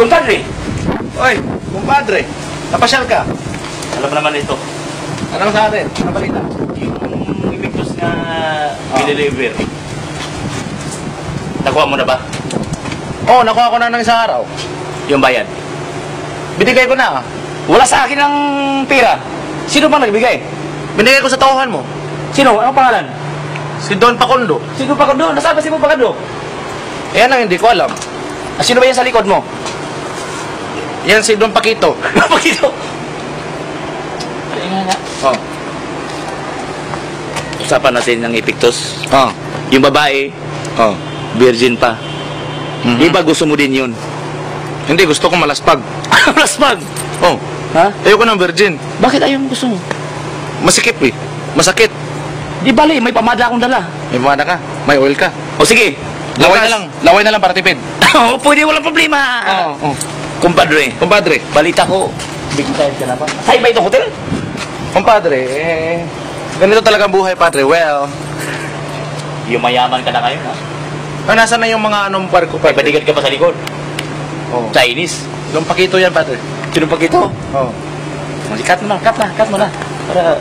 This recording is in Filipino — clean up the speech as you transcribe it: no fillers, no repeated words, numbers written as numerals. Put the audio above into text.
Compadre! Oy, kumpadre, napasyal ka. Alam mo naman ito. Anong sa atin? Anong balita? Yung Invictus na i-deliver. Nakuha mo na ba? Oo, nakuha ko na ng isang araw. Yung bayad? Binigay ko na. Wala sa akin ng pera. Sino bang nagbigay? Binigay ko sa tauhan mo. Sino? Anong pangalan? Si Don Pacondo. Sino pa doon? Nasaan ba si Pagado? Yan ang hindi ko alam. Sino ba yan sa likod mo? Yan si Don Paquito. Pakito! Ay nga nga. Oh. Usapan natin ng Invictus. Oh. Yung babae, Oh. virgin pa. Mhm. Di ba gusto mo din yun? Hindi, gusto ko malaspag. Malaspag! Oh. Ha? Ayoko ng virgin. Bakit ayaw mo gusto mo? Masikip eh. Masakit. Di bali, may pamada akong dala. May pamada ka. May oil ka. O sige. Laway na lang. Laway na lang para tipid. Oo, pwede, walang problema. Oh. Kumpadre, Kumpadre. balita ko, big time ka na ba? Sa iba itong hotel? Kumpadre, ganito talaga ang buhay, padre. Well, Yung mayaman ka na ngayon, ha? nasa na yung mga anong barko, May padre? bodyguard ka pa sa likod. Oh. Chinese. Don Paquito yan, padre. Sino pa ito? Oh. Cut mo na. Para